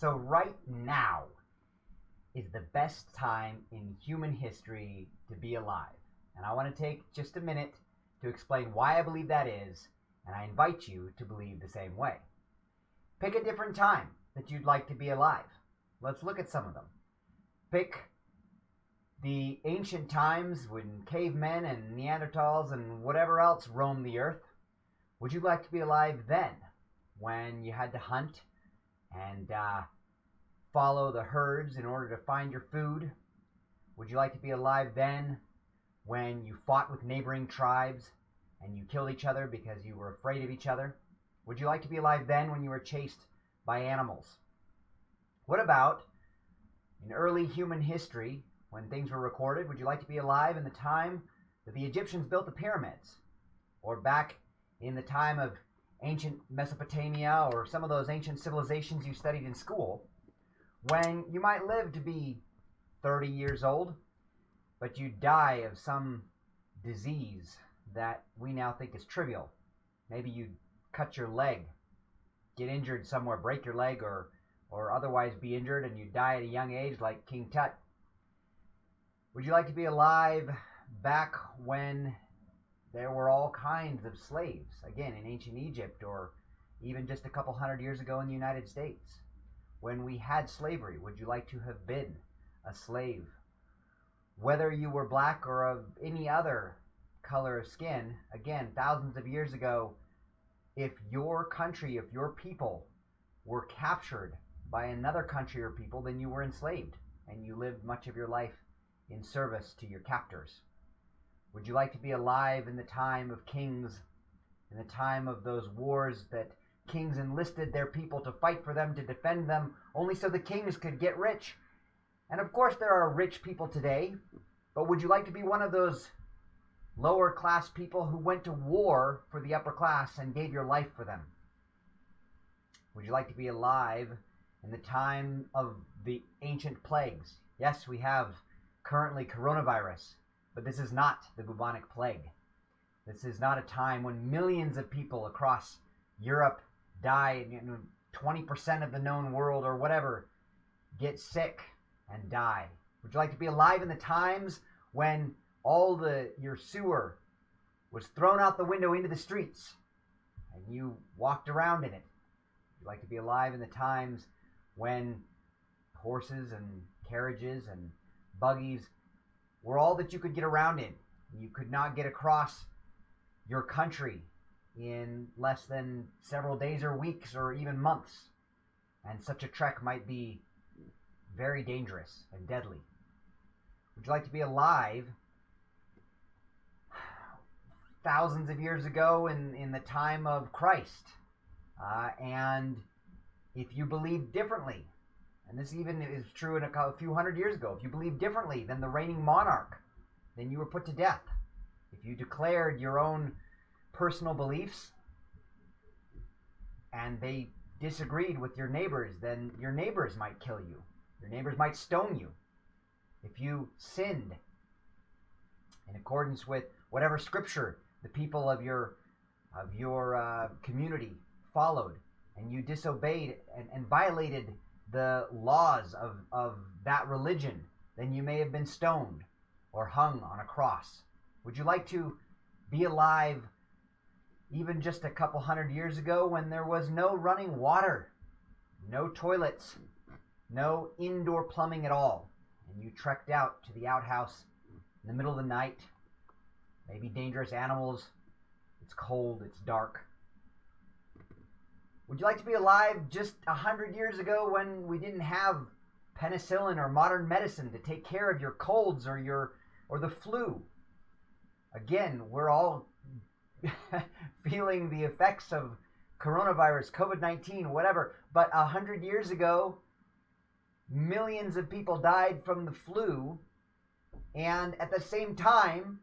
So right now is the best time in human history to be alive. And I want to take just a minute to explain why I believe that is, and I invite you to believe the same way. Pick a different time that you'd like to be alive. Let's look at some of them. Pick the ancient times when cavemen and Neanderthals and whatever else roamed the earth. Would you like to be alive then, when you had to hunt and follow the herds in order to find your food? Would you like to be alive then, when you fought with neighboring tribes and you killed each other because you were afraid of each other? Would you like to be alive then, when you were chased by animals? What about in early human history, when things were recorded? Would you like to be alive in the time that the Egyptians built the pyramids? Or back in the time of ancient Mesopotamia, or some of those ancient civilizations you studied in school, when you might live to be 30 years old, but you die of some disease that we now think is trivial. Maybe you cut your leg, get injured somewhere, break your leg, or otherwise be injured, and you die at a young age like King Tut. Would you like to be alive back when there were all kinds of slaves, again in ancient Egypt, or even just a couple hundred years ago in the United States? When we had slavery, would you like to have been a slave? Whether you were black or of any other color of skin, again, thousands of years ago, if your country, if your people were captured by another country or people, then you were enslaved, and you lived much of your life in service to your captors. Would you like to be alive in the time of kings, in the time of those wars that kings enlisted their people to fight for them, to defend them, only so the kings could get rich? And of course there are rich people today, but would you like to be one of those lower class people who went to war for the upper class and gave your life for them? Would you like to be alive in the time of the ancient plagues? Yes, we have currently coronavirus, but this is not the bubonic plague. This is not a time when millions of people across Europe die, and 20% of the known world or whatever get sick and die. Would you like to be alive in the times when your sewer was thrown out the window into the streets and you walked around in it? Would you like to be alive in the times when horses and carriages and buggies were all that you could get around in? You could not get across your country in less than several days or weeks or even months, and such a trek might be very dangerous and deadly. Would you like to be alive thousands of years ago in the time of Christ? And if you believe differently, and this even is true in a few hundred years ago, if you believe differently than the reigning monarch, then you were put to death. If you declared your own personal beliefs and they disagreed with your neighbors, then your neighbors might kill you. Your neighbors might stone you. If you sinned in accordance with whatever scripture the people of your community followed, and you disobeyed and violated the laws of that religion, then you may have been stoned or hung on a cross. Would you like to be alive even just a couple hundred years ago, when there was no running water, no toilets, no indoor plumbing at all, and you trekked out to the outhouse in the middle of the night, maybe dangerous animals, it's cold, it's dark? Would you like to be alive just 100 years ago, when we didn't have penicillin or modern medicine to take care of your colds or the flu? Again, we're all feeling the effects of coronavirus, COVID-19, whatever. But 100 years ago, millions of people died from the flu, and at the same time,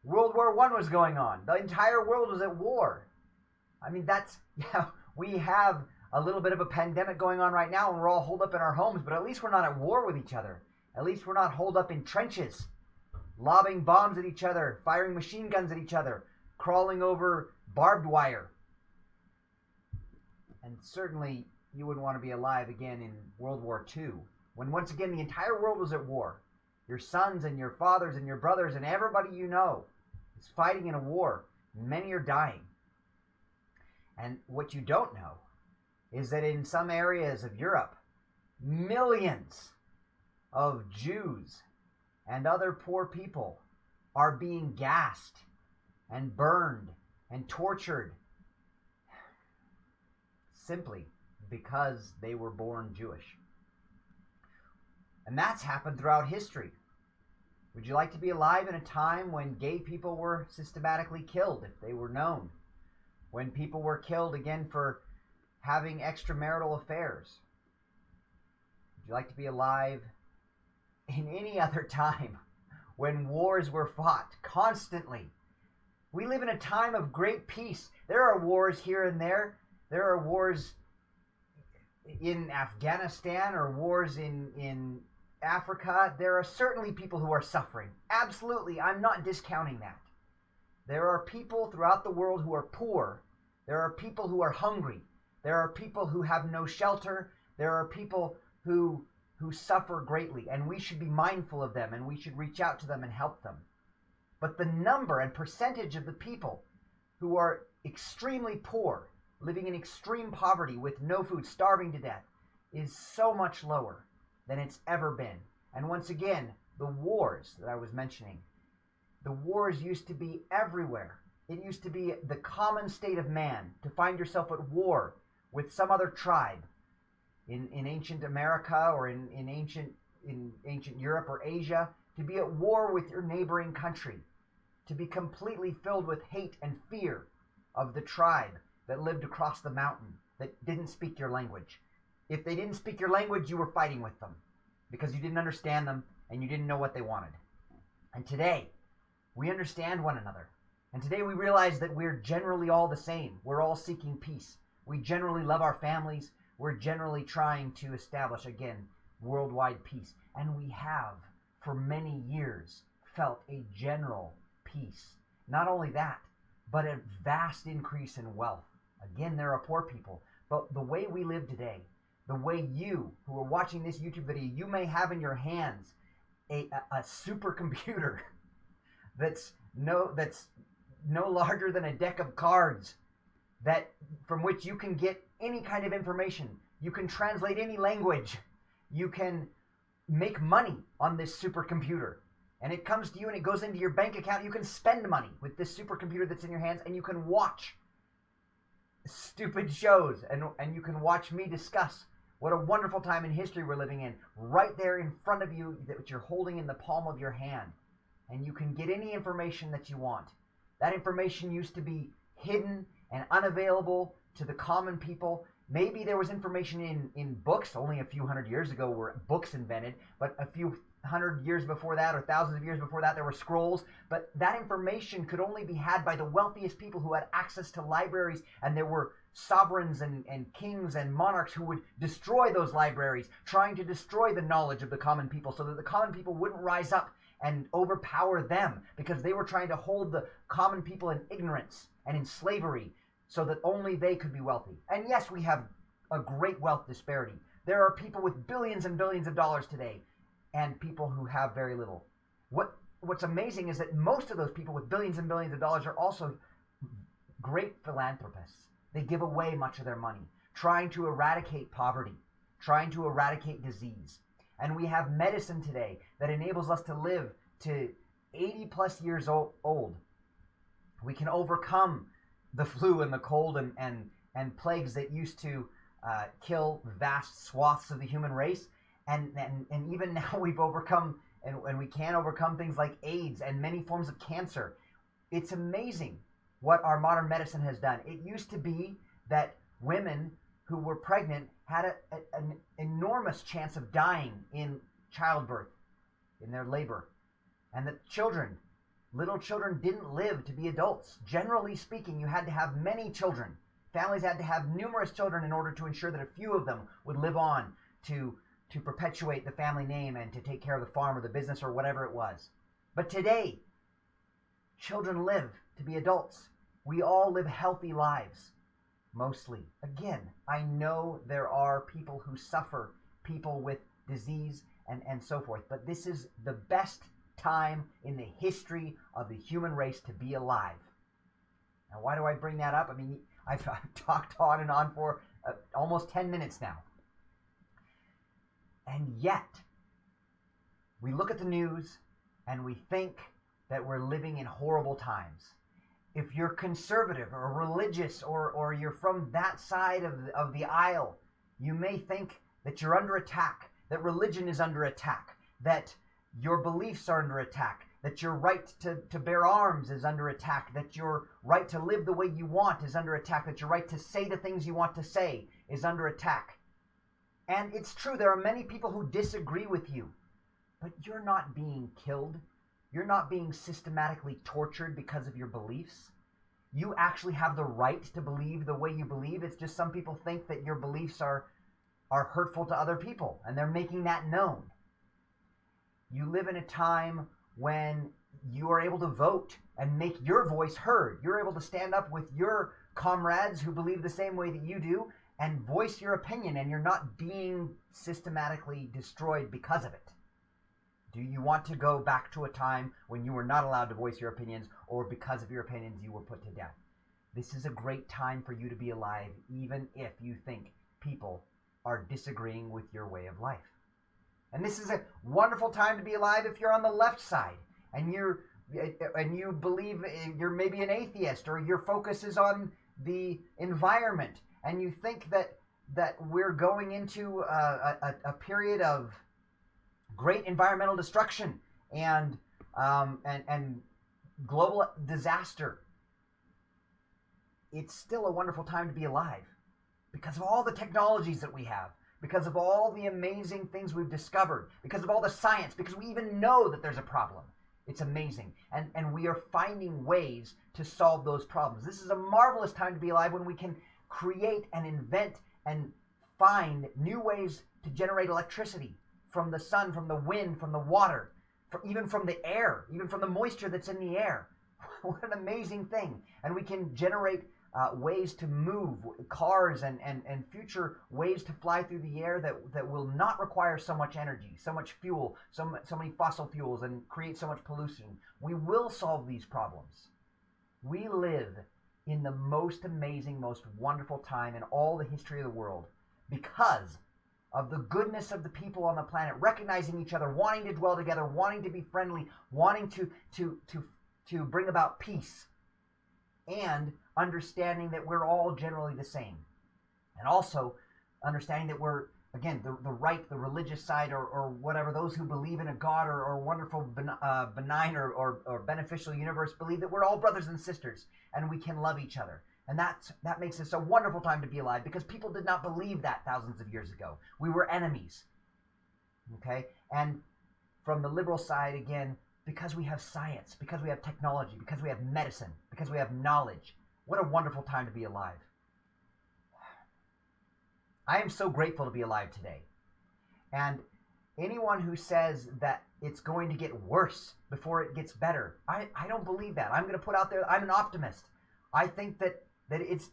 World War I was going on. The entire world was at war. I mean, we have a little bit of a pandemic going on right now, and we're all holed up in our homes, but at least we're not at war with each other. At least we're not holed up in trenches, lobbing bombs at each other, firing machine guns at each other, crawling over barbed wire. And certainly, you wouldn't want to be alive again in World War II, when once again the entire world was at war. Your sons and your fathers and your brothers and everybody you know is fighting in a war. Many are dying. And what you don't know is that in some areas of Europe, millions of Jews and other poor people are being gassed and burned and tortured simply because they were born Jewish. And that's happened throughout history. Would you like to be alive in a time when gay people were systematically killed if they were known? When people were killed again for having extramarital affairs? Would you like to be alive in any other time when wars were fought constantly? We live in a time of great peace. There are wars here and there. There are wars in Afghanistan or wars in Africa. There are certainly people who are suffering. Absolutely, I'm not discounting that. There are people throughout the world who are poor. There are people who are hungry. There are people who have no shelter. There are people who suffer greatly, and we should be mindful of them, and we should reach out to them and help them. But the number and percentage of the people who are extremely poor, living in extreme poverty with no food, starving to death, is so much lower than it's ever been. And once again, the wars that I was mentioning, the wars used to be everywhere. It used to be the common state of man to find yourself at war with some other tribe in ancient America or in ancient Europe or Asia, to be at war with your neighboring country, to be completely filled with hate and fear of the tribe that lived across the mountain, that didn't speak your language. If they didn't speak your language, you were fighting with them because you didn't understand them and you didn't know what they wanted. And today, we understand one another. And today we realize that we're generally all the same. We're all seeking peace. We generally love our families. We're generally trying to establish, again, worldwide peace. And we have, for many years, felt a general peace. Not only that, but a vast increase in wealth. Again, there are poor people. But the way we live today, the way you, who are watching this YouTube video, you may have in your hands a supercomputer that's no larger than a deck of cards, that from which you can get any kind of information. You can translate any language. You can make money on this supercomputer. And it comes to you and it goes into your bank account. You can spend money with this supercomputer that's in your hands, and you can watch stupid shows, and you can watch me discuss what a wonderful time in history we're living in, right there in front of you, that you're holding in the palm of your hand. And you can get any information that you want. That information used to be hidden and unavailable to the common people. Maybe there was information in books. Only a few hundred years ago were books invented, but a few hundred years before that, or thousands of years before that, there were scrolls. But that information could only be had by the wealthiest people who had access to libraries, and there were sovereigns and kings and monarchs who would destroy those libraries, trying to destroy the knowledge of the common people so that the common people wouldn't rise up and overpower them, because they were trying to hold the common people in ignorance and in slavery so that only they could be wealthy. And yes, we have a great wealth disparity. There are people with billions and billions of dollars today and people who have very little. What's amazing is that most of those people with billions and billions of dollars are also great philanthropists. They give away much of their money, trying to eradicate poverty, trying to eradicate disease. And we have medicine today that enables us to live to 80 plus years old. We can overcome the flu and the cold and plagues that used to kill vast swaths of the human race. And even now we've overcome, and we can overcome things like AIDS and many forms of cancer. It's amazing what our modern medicine has done. It used to be that women who were pregnant had an enormous chance of dying in childbirth, in their labor. And that little children didn't live to be adults. Generally speaking, you had to have many children. Families had to have numerous children in order to ensure that a few of them would live on to perpetuate the family name and to take care of the farm or the business or whatever it was. But today, children live to be adults. We all live healthy lives. mostly. Again, I know there are people who suffer, people with disease and so forth, but this is the best time in the history of the human race to be alive. Now, why do I bring that up? I mean, I've talked on and on for almost 10 minutes now. And yet, we look at the news and we think that we're living in horrible times. If you're conservative or religious or you're from that side of the aisle, you may think that you're under attack, that religion is under attack, that your beliefs are under attack, that your right to bear arms is under attack, that your right to live the way you want is under attack, that your right to say the things you want to say is under attack. And it's true, there are many people who disagree with you, but you're not being killed. You're not being systematically tortured because of your beliefs. You actually have the right to believe the way you believe. It's just some people think that your beliefs are hurtful to other people, and they're making that known. You live in a time when you are able to vote and make your voice heard. You're able to stand up with your comrades who believe the same way that you do and voice your opinion, and you're not being systematically destroyed because of it. Do you want to go back to a time when you were not allowed to voice your opinions, or because of your opinions you were put to death? This is a great time for you to be alive, even if you think people are disagreeing with your way of life. And this is a wonderful time to be alive if you're on the left side and you believe you're maybe an atheist, or your focus is on the environment, and you think that we're going into a period of great environmental destruction and global disaster. It's still a wonderful time to be alive because of all the technologies that we have, because of all the amazing things we've discovered, because of all the science, because we even know that there's a problem. It's amazing. And we are finding ways to solve those problems. This is a marvelous time to be alive when we can create and invent and find new ways to generate electricity from the sun, from the wind, from the water, even from the air, even from the moisture that's in the air. What an amazing thing. And we can generate ways to move, cars and future ways to fly through the air that will not require so much energy, so much fuel, so many fossil fuels, and create so much pollution. We will solve these problems. We live in the most amazing, most wonderful time in all the history of the world because of the goodness of the people on the planet, recognizing each other, wanting to dwell together, wanting to be friendly, wanting to bring about peace, and understanding that we're all generally the same. And also understanding that we're, again, the right, the religious side, or whatever, those who believe in a God or wonderful, benign or beneficial universe, believe that we're all brothers and sisters, and we can love each other. And that makes this a wonderful time to be alive, because people did not believe that thousands of years ago. We were enemies. Okay? And from the liberal side, again, because we have science, because we have technology, because we have medicine, because we have knowledge, what a wonderful time to be alive. I am so grateful to be alive today. And anyone who says that it's going to get worse before it gets better, I don't believe that. I'm going to put out there, I'm an optimist. I think that it's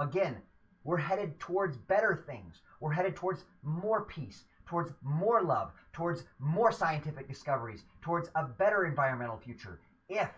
again, we're headed towards better things. We're headed towards more peace, towards more love, towards more scientific discoveries, towards a better environmental future, if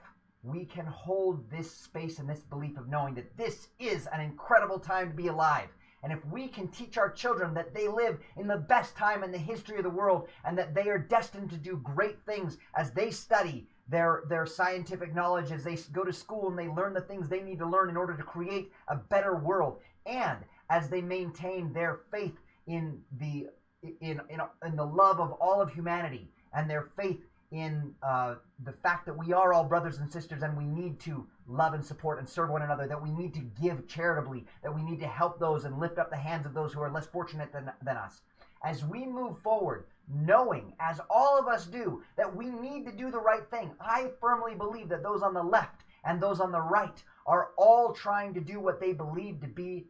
we can hold this space and this belief of knowing that this is an incredible time to be alive. And if we can teach our children that they live in the best time in the history of the world, and that they are destined to do great things as they study their scientific knowledge, as they go to school and they learn the things they need to learn in order to create a better world, and as they maintain their faith in the love of all of humanity, and their faith in the fact that we are all brothers and sisters, and we need to love and support and serve one another, that we need to give charitably, that we need to help those and lift up the hands of those who are less fortunate than us. As we move forward, knowing, as all of us do, that we need to do the right thing, I firmly believe that those on the left and those on the right are all trying to do what they believe to be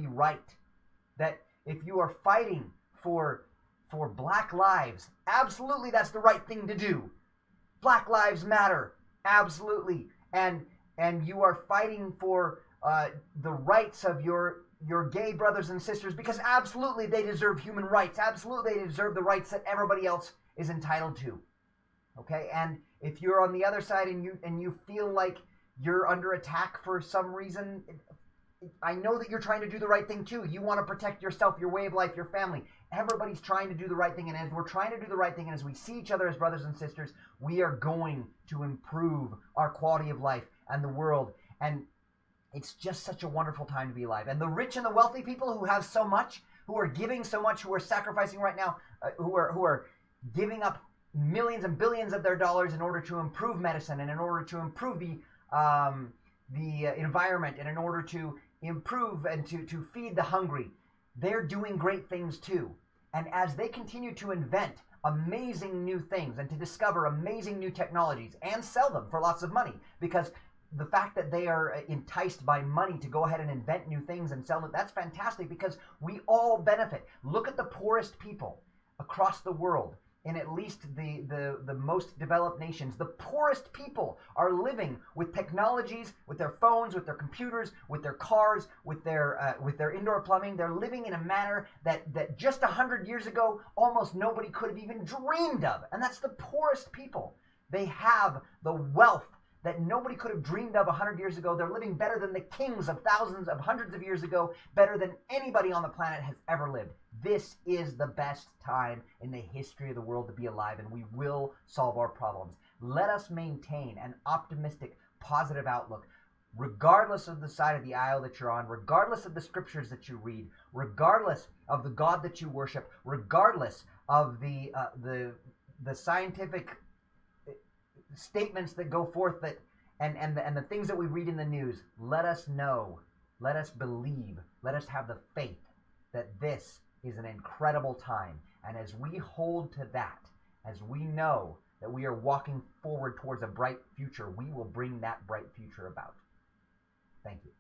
right. That if you are fighting for black lives, absolutely that's the right thing to do. Black lives matter, absolutely. And you are fighting for the rights of your gay brothers and sisters, because absolutely they deserve human rights. Absolutely they deserve the rights that everybody else is entitled to. Okay, and if you're on the other side and you feel like you're under attack for some reason, I know that you're trying to do the right thing too. You want to protect yourself, your way of life, your family. Everybody's trying to do the right thing, and as we're trying to do the right thing, and as we see each other as brothers and sisters, we are going to improve our quality of life and the world. And it's just such a wonderful time to be alive. And the rich and the wealthy people who have so much, who are giving so much, who are sacrificing right now, who are giving up millions and billions of their dollars in order to improve medicine and in order to improve the environment and in order to improve and to feed the hungry. They're doing great things too. And as they continue to invent amazing new things and to discover amazing new technologies and sell them for lots of money, because the fact that they are enticed by money to go ahead and invent new things and sell them, that's fantastic, because we all benefit. Look at the poorest people across the world. In at least the most developed nations, the poorest people are living with technologies, with their phones, with their computers, with their cars, with their indoor plumbing. They're living in a manner that just 100 years ago almost nobody could have even dreamed of. And that's the poorest people. They have the wealth that nobody could have dreamed of 100 years ago. They're living better than the kings of thousands of hundreds of years ago, better than anybody on the planet has ever lived. This is the best time in the history of the world to be alive, and we will solve our problems. Let us maintain an optimistic, positive outlook, regardless of the side of the aisle that you're on, regardless of the scriptures that you read, regardless of the God that you worship, regardless of the scientific statements that go forth that and the things that we read in the news. Let us know, let us believe, let us have the faith that this is an incredible time. And as we hold to that, as we know that we are walking forward towards a bright future, we will bring that bright future about. Thank you.